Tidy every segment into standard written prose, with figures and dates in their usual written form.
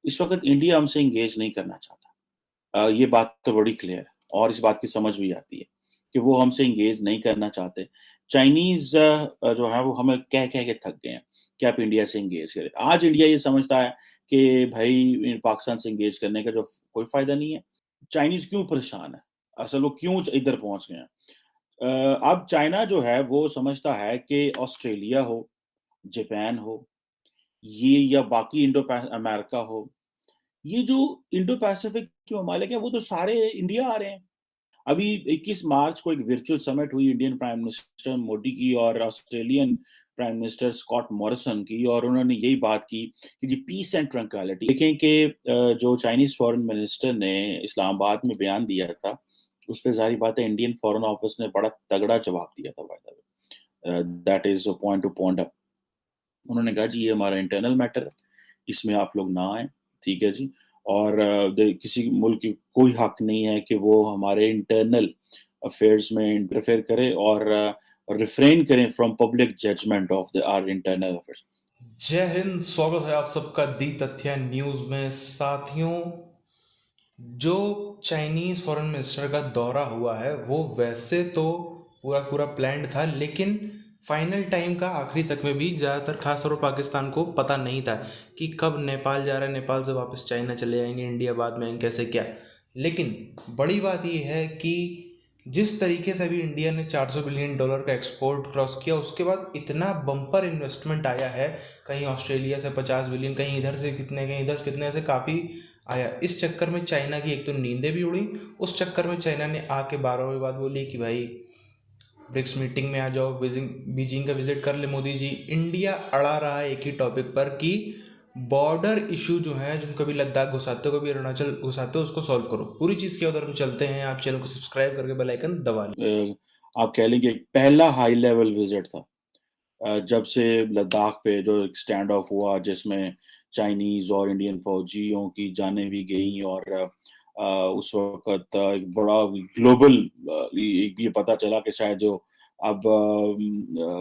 इस वक़्त इंडिया हमसे एंगेज नहीं करना चाहता। ये बात तो बड़ी क्लियर है और इस बात की समझ भी आती है कि वो हमसे एंगेज नहीं करना चाहते। चाइनीज़ जो है वो हमें कह-कह के थक गए हैं कि आप इंडिया से एंगेज करें। आज इंडिया ये समझता है कि भई पाकिस्तान से एंगेज करने का जो कोई फ़ायदा नहीं है। चाइनीज़ क्यों परेशान है? असल वो क्यों इधर पहुँच गए हैं? अब चाइना जो है वो समझता है कि ऑस्ट्रेलिया हो, जापान हो, ये या बाकी इंडो पै अमेरिका हो, ये जो इंडो पैसिफिक के ममालिक हैं, वो तो सारे इंडिया आ रहे हैं। अभी 21 मार्च को एक वर्चुअल समिट हुई इंडियन प्राइम मिनिस्टर मोदी की और Australian prime minister Scott Morrison की और उन्होंने यही बात की कि जी पीस एंड ट्रैंक्विलिटी देखें कि जो चाइनीज़ फॉरेन मिनिस्टर ने इस्लामाबाद में बयान दिया था, उस पे ज़ाहिर बात है इंडियन फॉरेन ऑफिस ने बड़ा तगड़ा जवाब दिया था by the way. That is point two point उन्होंने कहा जी ये हमारा इंटरनल मैटर है, इसमें आप लोग ना आएँ, ठीक है जी। और किसी मुल्क की कोई हक नहीं है कि वो हमारे इंटरनल अफेयर्स में इंटरफेयर करे और रिफ्रेन करें from public judgement of the our internal affairs. जय हिंद। स्वागत है आप सबका दी तथ्य न्यूज़ में। साथियों, जो चाइनीज़ फॉरेन मिनिस्टर का दौरा हुआ है वो वैसे तो पूरा पूरा प्लान्ड था, लेकिन फाइनल टाइम का आखिरी तक में भी ज़्यादातर खासतौर पर पाकिस्तान को पता नहीं था कि कब नेपाल जा रहा है, नेपाल से वापस चाइना चले जाएंगे, इंडिया बाद में आएंगे, कैसे क्या। लेकिन बड़ी बात ये है कि जिस तरीके से अभी इंडिया ने $400 बिलियन का एक्सपोर्ट क्रॉस किया, उसके बाद इतना बम्पर इन्वेस्टमेंट आया है। कहीं ऑस्ट्रेलिया से 50 बिलियन, कहीं इधर से कितने, कहीं इधर से कितने, ऐसे काफ़ी आया। इस चक्कर में चाइना की एक तो नींदें भी उड़ी। उस चक्कर में चाइना ने आके 12 बजे बाद बोली कि भाई ब्रिक्स मीटिंग में आ जाओ, बीजिंग का विजिट कर ले मोदी जी। इंडिया अड़ा रहा है एक ही टॉपिक पर कि बॉर्डर इशू जो है, जिन कभी लद्दाख घुसाते हो कभी अरुणाचल घुसाते हो, उसको सॉल्व करो। पूरी चीज़ के उधर हम चलते हैं। आप चैनल को सब्सक्राइब करके बेल आइकन दबा लें। आप कह लें कि पहला हाई लेवल विज़िट था। जब से लद्दाख पे जो एक स्टैंड ऑफ हुआ जिसमें चाइनीज़ और इंडियन फ़ौजियों की जानें भी गईं और उस वक़्त एक बड़ा ग्लोबल ये पता चला कि शायद जो अब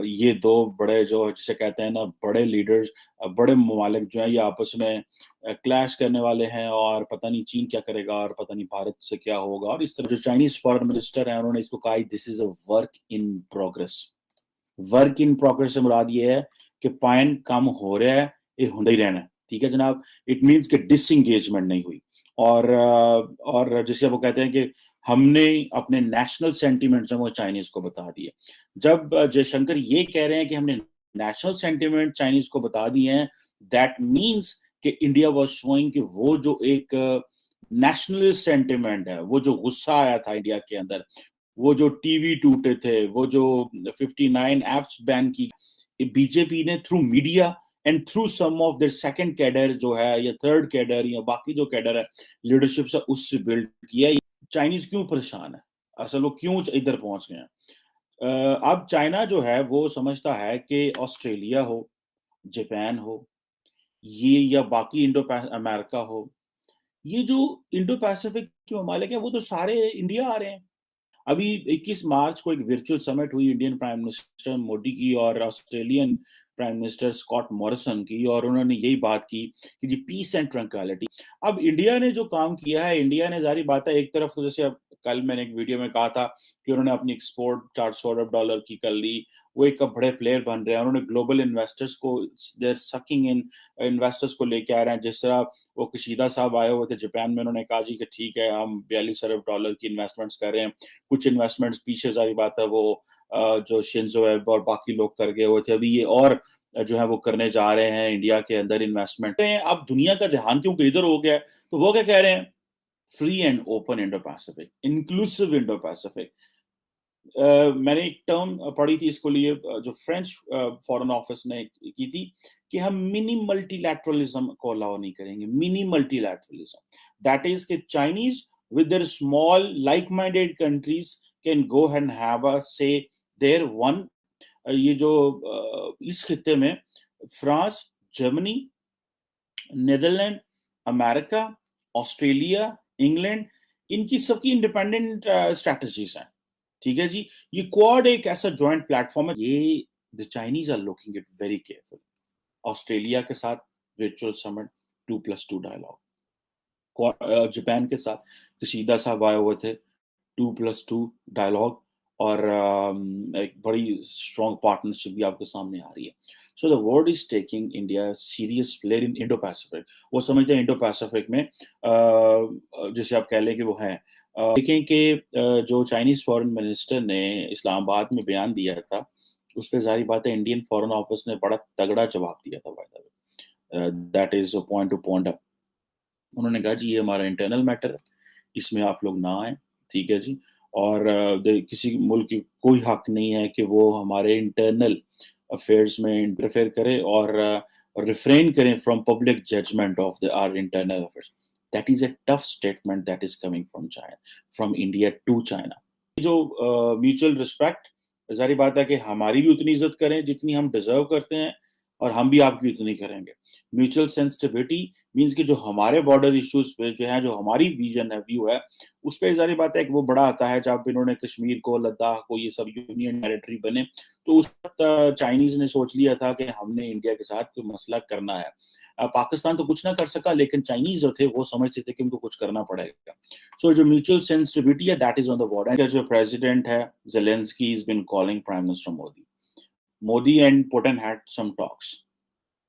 ये 2 बड़े जो जिसे कहते हैं ना बड़े लीडर्स बड़े ममालिक जो हैं ये आपस में क्लैश करने वाले हैं और पता नहीं चीन क्या करेगा और पता नहीं भारत से क्या होगा और इस तरह जो चाइनीज़ फ़ॉरेन मिनिस्टर हैं उन्होंने इसको कहा this is a work in progress. Work in progress से मुराद ये है कि पाइन कम हो रहा है, ये होंदा ही रहना है। ठीक है जनाब? इट मीन्स कि डिसएंगेजमेंट नहीं हुई और जिसे वो कहते हैं कि हमने अपने नेशनल सेंटिमेंट्स हैं वो चाइनीज़ को बता दिए। जब जयशंकर ये कह रहे हैं कि हमने नेशनल सेंटिमेंट चाइनीज़ को बता दिए हैं, दैट मीन्स कि इंडिया वाज़ शोइंग कि वो जो एक नेशनलिस्ट सेंटिमेंट है, वो जो गुस्सा आया था इंडिया के अंदर, वो जो टीवी टूटे थे, वो जो 59 ऐप्स बैन की, बीजेपी ने through media and through some of their second cadre जो है या थर्ड कैडर या बाकी जो कैडर है लीडरशिप से उससे बिल्ड किया। चाइनीज क्यों परेशान है? असल वो क्यों इधर पहुंच गए हैं? अब चाइना जो है वो समझता है कि ऑस्ट्रेलिया हो, जापान हो, ये या बाकी अमेरिका हो, ये जो इंडो पैसिफिक के ममालिक हैं वो तो सारे इंडिया आ रहे हैं। अभी 21 मार्च को एक वर्चुअल समिट हुई इंडियन प्राइम मिनिस्टर मोदी की और Australian prime minister Scott Morrison की और उन्होंने यही बात की कि जी पीस एंड ट्रैंक्विलिटी। अब इंडिया ने जो काम किया है, इंडिया ने ज़ाहिर बात है एक तरफ तो जैसे अब कल मैंने एक वीडियो में कहा था कि उन्होंने अपनी एक्सपोर्ट $400 की कर ली, वो एक अब बड़े प्लेयर बन रहे हैं। उन्होंने ग्लोबल इन्वेस्टर्स को देयर सकिंग इन इन्वेस्टर्स को लेके आ रहे हैं। जिस तरह वो कशीदा साहब आए हुए थे जापान में, उन्होंने कहा जी कि ठीक है हम $42 अरब की इन्वेस्टमेंट्स कर रहे हैं। कुछ इन्वेस्टमेंट्स पीछे ज़ाहिर बात है वो जो शिंज़ो एब और बाकी लोग कर गए हुए थे, अभी ये और जो है वो करने जा रहे हैं इंडिया के अंदर इन्वेस्टमेंट। अब दुनिया का ध्यान क्योंकि इधर हो गया है, तो वो क्या कह रहे हैं? Free and open Indo Pacific, inclusive Indo Pacific. मैंने एक टर्म पढ़ी थी इसको लिए जो फ्रेंच फॉरेन ऑफिस ने की थी कि हम मिनी मल्टीलैटरलिज्म को अलाउ नहीं करेंगे। मिनी मल्टीलैटरलिज्म दैट इज कि Chinese with their small like minded countries can go and have a say their one. ये जो इस खित्ते में France, Germany, Netherlands, America, Australia, England, इनकी सबकी इंडिपेंडेंट स्ट्रैटेजीज हैं। ठीक है जी। ये क्वाड एक ऐसा जॉइंट प्लेटफॉर्म है, ये the Chinese are looking it very careful. Australia के साथ वर्चुअल समिट, 2+2 डायलॉग। जापान के साथ कशीदा साहब आए हुए थे, 2+2 डायलॉग, और एक बड़ी स्ट्रॉन्ग पार्टनरशिप भी आपके सामने आ रही है। So the world is taking India serious player in Indo Pacific. वो समझते हैं इंडो पैसिफिक में जैसे आप कह लें कि वो हैं। देखें कि जो चाइनीज फॉरेन मिनिस्टर ने इस्लामाबाद में बयान दिया था, उस पर जाहिर बात है इंडियन फॉरेन ऑफिस ने बड़ा तगड़ा जवाब दिया था। By the way, that is point two point. उन्होंने कहा जी ये हमारा इंटरनल मैटर है, इसमें आप लोग ना आए, ठीक है जी। और किसी मुल्क की कोई हक नहीं है कि वो हमारे इंटरनल अफेयर्स में इंटरफेयर करे और रिफ्रेन करें from public judgement of the our internal affairs. That is a tough statement that is coming from China, from India to China. जो म्यूचुअल रिस्पेक्ट, जारी बात है कि हमारी भी उतनी इज्जत करें जितनी हम डिजर्व करते हैं, और हम भी आपकी उतनी करेंगे। म्यूचुअल सेंसिटिविटी मीन्स कि जो हमारे बॉर्डर इश्यूज पे जो है, जो हमारी विजन है, व्यू है, उस पर जारी बात है कि वो बड़ा आता है। जब इन्होंने कश्मीर को, लद्दाख को, ये सब यूनियन टेरिटरी बने, तो उस वक्त चाइनीज ने सोच लिया था कि हमने इंडिया के साथ कोई मसला करना है। पाकिस्तान तो कुछ ना कर सका, लेकिन चाइनीज जो थे वो समझते थे कि उनको कुछ करना पड़ेगा। सो जो म्यूचुअल सेंसिटिविटी है, that is on the border. जो प्रेसिडेंट है Zelensky is been calling prime minister Modi and Putin had some talks.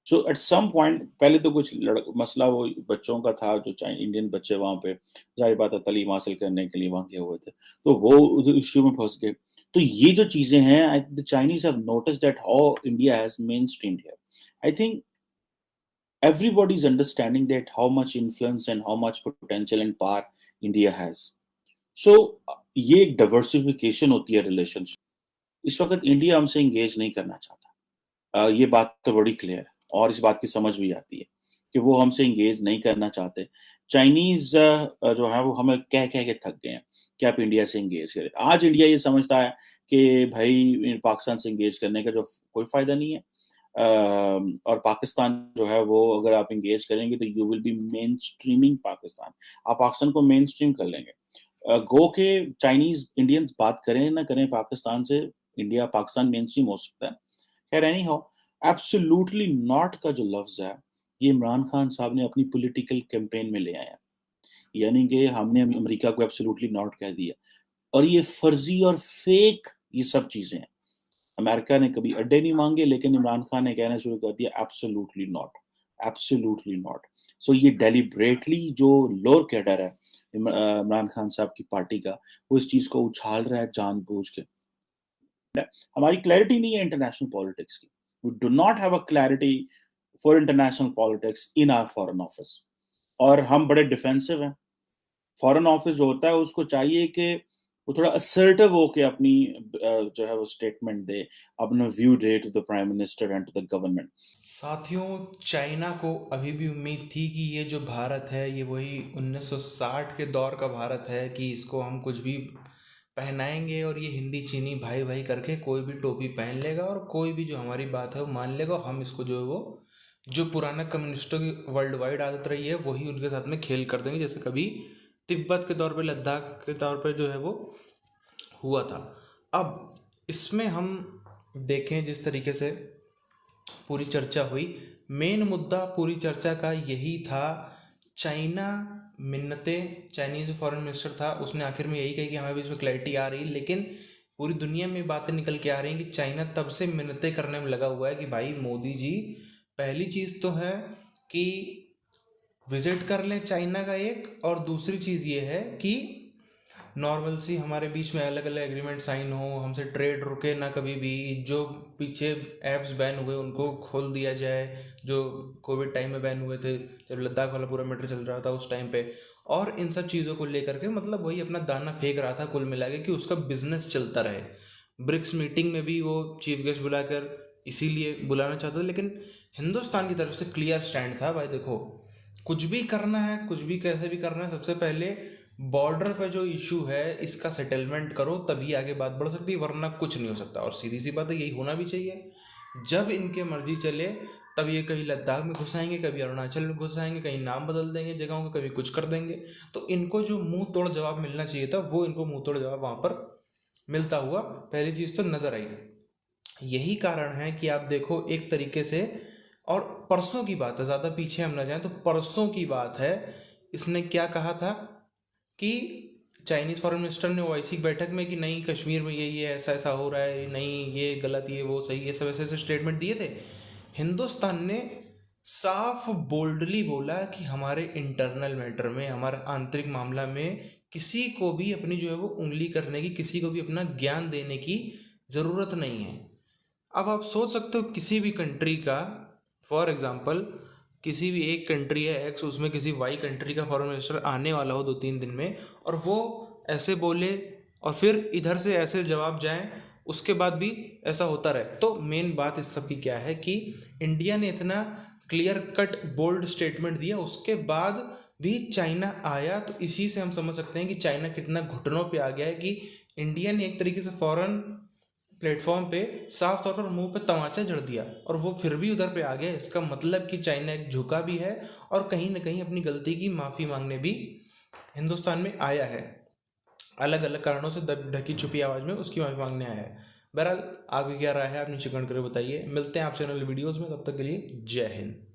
So at some point, पहले तो कुछ मसला वो बच्चों का था, जो इंडियन बच्चे वहां पे जाहिर बात है तालीम हासिल करने के लिए वहां गए हुए थे, तो वो उस इश्यू में फंस गए। तो ये जो चीजें हैं, the Chinese have noticed that how India has main streamed here. I think everybody is understanding that how much influence and how much potential and power India has. So ये एक डाइवर्सिफिकेशन होती है रिलेशनशिप। इस वक्त India हमसे engage नहीं करना चाहता, ये बात तो बड़ी क्लियर है, और इस बात की समझ भी आती है कि वो हमसे इंगेज नहीं करना चाहते। चाइनीज जो है वो हमें कह कह के थक गए हैं कि आप इंडिया से इंगेज करें। आज इंडिया ये समझता है कि भाई पाकिस्तान से इंगेज करने का जो कोई फायदा नहीं है, और पाकिस्तान जो है वो अगर आप इंगेज करेंगे तो you will be main streaming Pakistan, आप पाकिस्तान को मेन स्ट्रीम कर लेंगे। गो के चाइनीज इंडियंस बात करें ना करें पाकिस्तान से, इंडिया पाकिस्तान मेन स्ट्रीम हो सकता है। खैर एनी हाउ, एब्सोल्युटली नॉट का जो लफ्ज है, ये इमरान खान साहब ने अपनी पॉलिटिकल कैंपेन में ले आए हैं। यानी कि हमने अमेरिका को एब्सोल्युटली नॉट कह दिया, और ये फर्जी और फेक ये सब चीजें हैं। अमेरिका ने कभी अड्डे नहीं मांगे, लेकिन इमरान खान ने कहना शुरू कर दिया एब्सोल्युटली नॉट, एब्सोल्युटली नॉट। सो ये डेलिबरेटली जो लोअर कैडर है इमरान खान साहब की पार्टी का, वो इस चीज को उछाल रहा है जानबूझ के। हमारी क्लैरिटी नहीं है इंटरनेशनल पॉलिटिक्स की। We do not have a clarity for international politics in our foreign office, और हम बड़े डिफेंसिव हैं। फॉरेन ऑफिस जो होता है उसको चाहिए कि वो थोड़ा असर्टिव होके अपनी जो है वो स्टेटमेंट दे, अपना व्यू दे to the prime minister and to the government. साथियों, चाइना को अभी भी उम्मीद थी कि ये जो भारत है ये वही 1960 के दौर का भारत है, कि इसको हम कुछ भी पहनाएंगे और ये हिंदी चीनी भाई भाई करके कोई भी टोपी पहन लेगा और कोई भी जो हमारी बात है वो मान लेगा। हम इसको जो है वो जो पुराना कम्युनिस्टों की वर्ल्ड वाइड आदत रही है वही उनके साथ में खेल कर देंगे, जैसे कभी तिब्बत के तौर पे, लद्दाख के तौर पे जो है वो हुआ था। अब इसमें हम देखें जिस तरीके से पूरी चर्चा हुई, मेन मुद्दा पूरी चर्चा का यही था। चाइना मिन्नतें, चाइनीज़ फॉरेन मिनिस्टर था, उसने आखिर में यही कही कि हमें भी इसमें क्लैरिटी आ रही, लेकिन पूरी दुनिया में बातें निकल के आ रही हैं कि चाइना तब से मिन्नतें करने में लगा हुआ है कि भाई मोदी जी, पहली चीज़ तो है कि विजिट कर लें चाइना का एक, और दूसरी चीज़ ये है कि नॉर्मल सी हमारे बीच में अलग अलग एग्रीमेंट साइन हो, हमसे ट्रेड रुके ना कभी भी, जो पीछे ऐप्स बैन हुए उनको खोल दिया जाए, जो कोविड टाइम में बैन हुए थे, जब लद्दाख वाला पूरा मैटर चल रहा था उस टाइम पे, और इन सब चीज़ों को लेकर के मतलब वही अपना दाना फेंक रहा था कुल मिला के कि उसका बिजनेस चलता रहे। ब्रिक्स मीटिंग में भी वो चीफ गेस्ट बुलाकर इसीलिए बुलाना चाहता था, लेकिन हिंदुस्तान की तरफ से क्लियर स्टैंड था, भाई देखो कुछ भी करना है, कुछ भी कैसे भी करना है, सबसे पहले बॉर्डर पे जो इशू है इसका सेटलमेंट करो, तभी आगे बात बढ़ सकती है, वरना कुछ नहीं हो सकता। और सीधी सी बात है, यही होना भी चाहिए। जब इनके मर्जी चले तब ये कहीं लद्दाख में घुस आएंगे, कभी अरुणाचल में घुस आएंगे, कहीं नाम बदल देंगे जगहों का, कभी कुछ कर देंगे। तो इनको जो मुंह तोड़ जवाब मिलना चाहिए था वो इनको मुंह तोड़ जवाब वहाँ पर मिलता हुआ पहली चीज़ तो नज़र आई। यही कारण है कि आप देखो एक तरीके से और परसों की बात है, ज़्यादा पीछे हम ना जाएं तो परसों की बात है, इसने क्या कहा था कि चाइनीज़ फॉरेन मिनिस्टर ने ओआईसी की बैठक में कि नहीं कश्मीर में ये ऐसा ऐसा हो रहा है, नहीं ये गलत, ये वो सही, ये सब ऐसे ऐसे स्टेटमेंट दिए थे। हिंदुस्तान ने साफ बोल्डली बोला कि हमारे इंटरनल मैटर में, हमारे आंतरिक मामला में किसी को भी अपनी जो है वो उंगली करने की, किसी को भी अपना ज्ञान देने की ज़रूरत नहीं है। अब आप सोच सकते हो किसी भी कंट्री का, फॉर एग्जांपल किसी भी एक कंट्री है एक्स, उसमें किसी वाई कंट्री का फॉरेन मिनिस्टर आने वाला हो 2-3 दिन में, और वो ऐसे बोले और फिर इधर से ऐसे जवाब जाएं, उसके बाद भी ऐसा होता रहे। तो मेन बात इस सब की क्या है कि इंडिया ने इतना क्लियर कट बोल्ड स्टेटमेंट दिया, उसके बाद भी चाइना आया, तो इसी से हम समझ सकते हैं कि चाइना कितना घुटनों पे आ गया है कि इंडिया ने एक तरीके से फॉरेन प्लेटफॉर्म पे साफ तौर पर मुंह पे तमाचा जड़ दिया और वो फिर भी उधर पे आ गया। इसका मतलब कि चाइना एक झुका भी है और कहीं ना कहीं अपनी गलती की माफ़ी मांगने भी हिंदुस्तान में आया है, अलग अलग कारणों से ढकी छुपी आवाज़ में उसकी माफ़ी मांगने आया है। बहरहाल आगे क्या रहा है आप नीचे कमेंट करके बताइए। मिलते हैं आपसे अगले वीडियोज़ में, तब तक के लिए जय हिंद।